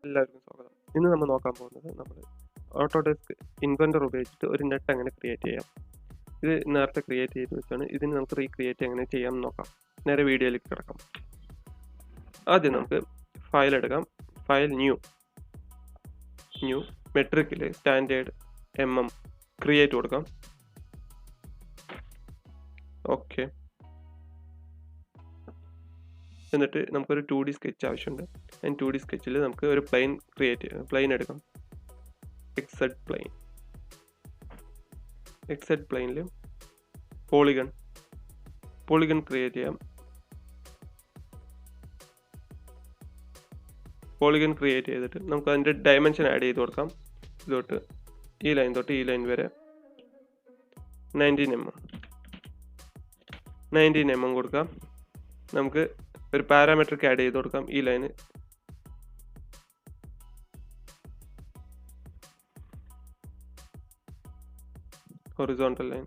എല്ലാവർക്കും സ്വാഗതം. ഇന്ന് നമ്മൾ നോക്കാൻ പോകുന്നത് നമ്മൾ ഓട്ടോഡെസ്ക് ഇൻവെന്റർ ഉപയോഗിച്ചിട്ട് ഒരു നെറ്റ് എങ്ങനെ ക്രിയേറ്റ് ചെയ്യാം. ഇത് നേരത്തെ ക്രിയേറ്റ് ചെയ്ത് വെച്ചാണ്. ഇതിന് നമുക്ക് റീക്രിയേറ്റ് എങ്ങനെ ചെയ്യാമെന്ന് നോക്കാം. നേരെ വീഡിയോയിലേക്ക് കിടക്കാം. ആദ്യം നമുക്ക് ഫയൽ എടുക്കാം. ഫയൽ ന്യൂ മെട്രിക്കിൽ സ്റ്റാൻഡേർഡ് ക്രിയേറ്റ് കൊടുക്കാം. ഓക്കെ. എന്നിട്ട് നമുക്കൊരു 2D സ്കെച്ച് ആവശ്യമുണ്ട്. അതിന് 2D സ്കെച്ചിൽ നമുക്ക് ഒരു പ്ലെയിൻ എടുക്കാം. എക്സഡ് പ്ലെയിനിൽ പോളിഗൺ ക്രിയേറ്റ് ചെയ്യാം. പോളിഗൺ ക്രിയേറ്റ് ചെയ്തിട്ട് നമുക്ക് അതിൻ്റെ ഡയമെൻഷൻ ആഡ് ചെയ്ത് കൊടുക്കാം. ഇതോട്ട് ഈ ലൈൻ തൊട്ട് ഈ ലൈൻ വരെ 19 mm കൊടുക്കാം. നമുക്ക് ഒരു പാരാമെട്രിക് ആഡ് ചെയ്ത് കൊടുക്കാം. ഈ line horizontal line.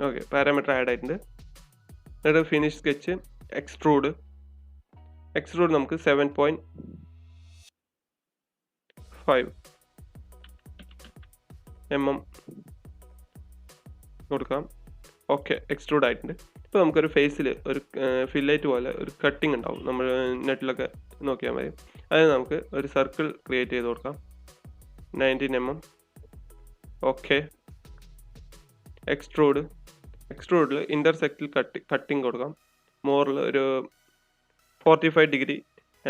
Okay, parameter add ആയിട്ടുണ്ട്. എന്നിട്ട് ഫിനിഷ് സ്കെച്ച് എക്സ്ട്രൂഡ് നമുക്ക് 7.5 mm കൊടുക്കാം. ഓക്കെ, എക്സ്ട്രൂഡ് ആയിട്ടുണ്ട്. ഇപ്പോൾ നമുക്കൊരു ഫേസിൽ ഒരു ഫില്ലൈറ്റ് പോലെ ഒരു കട്ടിങ് ഉണ്ടാവും. നമ്മൾ നെറ്റിലൊക്കെ നോക്കിയാൽ മതി. അതിന് നമുക്ക് ഒരു സർക്കിൾ ക്രിയേറ്റ് ചെയ്ത് കൊടുക്കാം. 19 mm. ഓക്കെ, എക്സ്ട്രൂഡിൽ ഇൻ്റർസെക്റ്റിൽ കട്ടിങ് കൊടുക്കാം. മോറിൽ ഒരു 45 ഡിഗ്രി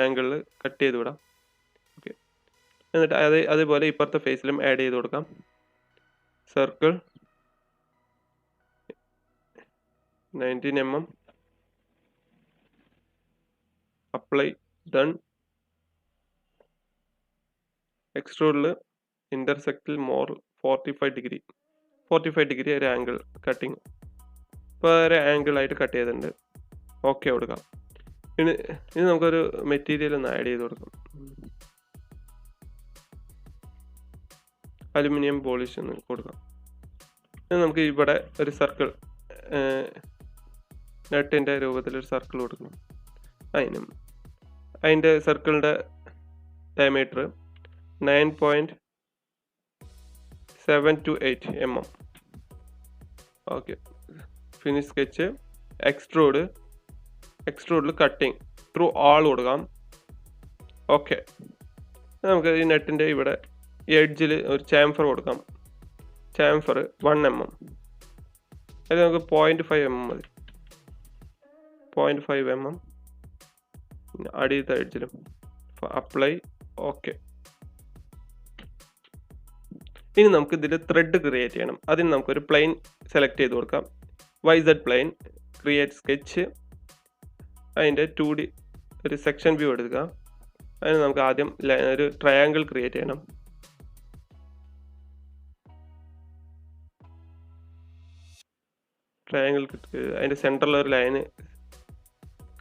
ആംഗിളിൽ കട്ട് ചെയ്ത് വിടാം. ഓക്കെ, എന്നിട്ട് അതേപോലെ ഇപ്പുറത്തെ ഫേസിലും ആഡ് ചെയ്ത് കൊടുക്കാം. Circle 19 mm. Apply, done. എക്സ്ട്രൂഡിൽ ഇൻ്റർസെക്റ്റിൽ മോർ 45 ഡിഗ്രി ഒരു ആംഗിൾ കട്ടിങ്. ഇപ്പോൾ ഒരു ആംഗിളായിട്ട് കട്ട് ചെയ്തിട്ടുണ്ട്. ഓക്കെ കൊടുക്കാം. ഇനി നമുക്കൊരു മെറ്റീരിയൽ ഒന്ന് ആഡ് ചെയ്ത് കൊടുക്കാം. അലുമിനിയം പോളിഷ് ഒന്ന് കൊടുക്കാം. ഇനി നമുക്ക് ഇവിടെ ഒരു സർക്കിൾ, നെറ്റിൻ്റെ രൂപത്തിലൊരു സർക്കിൾ കൊടുക്കണം. അതിൻ്റെ സർക്കിളിൻ്റെ diameter 9.728 mm. Okay, finish sketch എക്സ്ട്രൂഡിൽ കട്ടിങ് ത്രൂ ആൾ കൊടുക്കാം. ഓക്കെ, നമുക്ക് ഈ നെറ്റിൻ്റെ ഇവിടെ എഡ്ജിൽ ഒരു ചാംഫർ കൊടുക്കാം. Chamfer 1 mm. അത് നമുക്ക് 0.5 mm മതി. 0.5 mm അടിയത്തെ എഡ്ജിലും. അപ്ലൈ. ഓക്കെ, ഇനി നമുക്ക് ഇതിൽ ത്രെഡ് ക്രിയേറ്റ് ചെയ്യണം. അതിന് നമുക്കൊരു പ്ലെയിൻ സെലക്ട് ചെയ്ത് കൊടുക്കാം. YZ plane, create sketch. അതിൻ്റെ 2D ഒരു സെക്ഷൻ വ്യൂ എടുക്കുക. അതിന് നമുക്ക് ആദ്യം ഒരു ട്രയാങ്കിൾ ക്രിയേറ്റ് ചെയ്യണം. ട്രയാങ്കിൾ അതിൻ്റെ സെൻറ്ററിൽ ഒരു ലൈന്,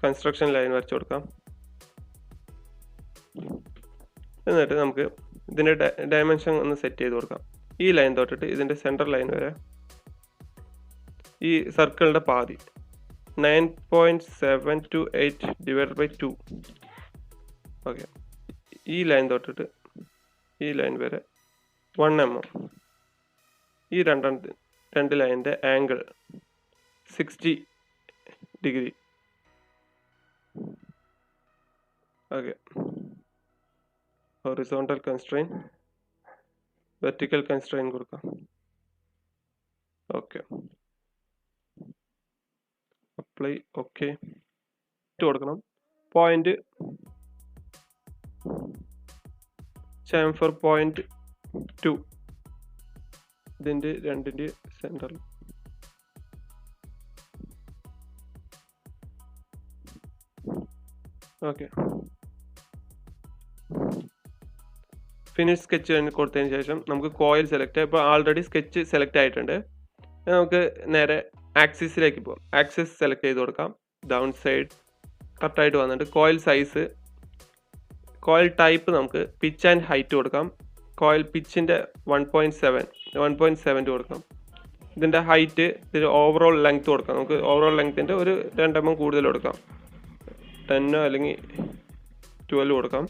കൺസ്ട്രക്ഷൻ ലൈൻ വരച്ചു കൊടുക്കാം. എന്നിട്ട് നമുക്ക് ഇതിൻ്റെ ഡയമെൻഷൻ ഒന്ന് സെറ്റ് ചെയ്ത് കൊടുക്കാം. ഈ ലൈൻ തൊട്ടിട്ട് ഇതിൻ്റെ സെൻറ്റർ ലൈൻ വരെ ഈ സർക്കിളിൻ്റെ പാതി 9.728 ഡിവൈഡഡ് ബൈ 2. ഓക്കെ, ഈ ലൈൻ തൊട്ടിട്ട് ഈ ലൈൻ വരെ 1 mm. ഈ രണ്ട് ലൈനിൻ്റെ angle 60 degree. Okay, horizontal constrain, vertical constrain കൊടുക്കാം. Okay, apply. ഓക്കെ, കൊടുക്കണം. പോയിന്റ് ചാംഫർ 0.2 ഇതിൻ്റെ രണ്ടിൻ്റെ സെൻറ്ററിൽ. ഓക്കെ, ഫിനിഷ് സ്കെച്ച് കൊടുത്തതിന് ശേഷം നമുക്ക് കോയിൽ സെലക്ട് ചെയ്യാം. ഇപ്പോൾ ആൾറെഡി സ്കെച്ച് സെലക്ട് ആയിട്ടുണ്ട്. നമുക്ക് നേരെ ആക്സിസിലേക്ക് പോകാം. ആക്സിസ് സെലക്ട് ചെയ്ത് കൊടുക്കാം. ഡൗൺ സൈഡ് കറക്റ്റായിട്ട് വന്നിട്ട് കോയിൽ ടൈപ്പ് നമുക്ക് പിച്ച് ആൻഡ് ഹൈറ്റ് കൊടുക്കാം. കോയിൽ പിച്ചിൻ്റെ 1.7 കൊടുക്കാം. ഇതിൻ്റെ ഹൈറ്റ്, ഇതിൻ്റെ ഓവറോൾ ലെങ്ത് കൊടുക്കാം. നമുക്ക് ഓവറോൾ ലെങ്ത്തിൻ്റെ ഒരു 2 mm കൂടുതൽ കൊടുക്കാം. 10 അല്ലെങ്കിൽ 12 കൊടുക്കാം.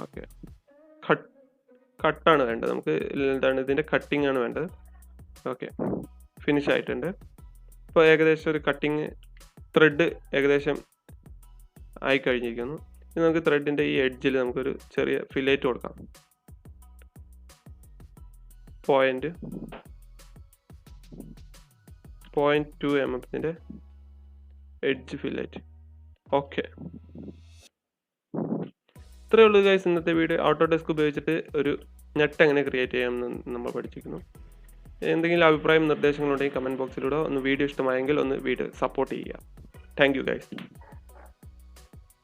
ഓക്കെ, കട്ടാണ് വേണ്ടത് നമുക്ക്. എന്താണ് ഇതിൻ്റെ കട്ടിംഗ് ആണ് വേണ്ടത്. ഓക്കെ, ഫിനിഷ് ആയിട്ടുണ്ട്. ഇപ്പോൾ ഏകദേശം ഒരു കട്ടിങ് ത്രെഡ് ഏകദേശം ആയി കഴിഞ്ഞിരിക്കുന്നു. ഇനി നമുക്ക് ത്രെഡിൻ്റെ ഈ എഡ്ജിൽ നമുക്കൊരു ചെറിയ ഫിലേറ്റ് കൊടുക്കാം. 0.2 mm എഡ്ജ് ഫിലേറ്റ്. ഓക്കെ, ഇത്രയേ ഉള്ളൂ ഗൈസ് ഇന്നത്തെ വീഡിയോ. ഓട്ടോഡെസ്ക് ഉപയോഗിച്ചിട്ട് ഒരു നെറ്റ് എങ്ങനെ ക്രിയേറ്റ് ചെയ്യാമെന്ന് നമ്മൾ പഠിച്ചിരിക്കുന്നു. എന്തെങ്കിലും അഭിപ്രായം നിർദ്ദേശങ്ങളുണ്ടെങ്കിൽ കമൻറ്റ് ബോക്സിലൂടെ ഒന്ന്. വീഡിയോ ഇഷ്ടമായെങ്കിൽ ഒന്ന് വീഡിയോ സപ്പോർട്ട് ചെയ്യുക. Thank you guys.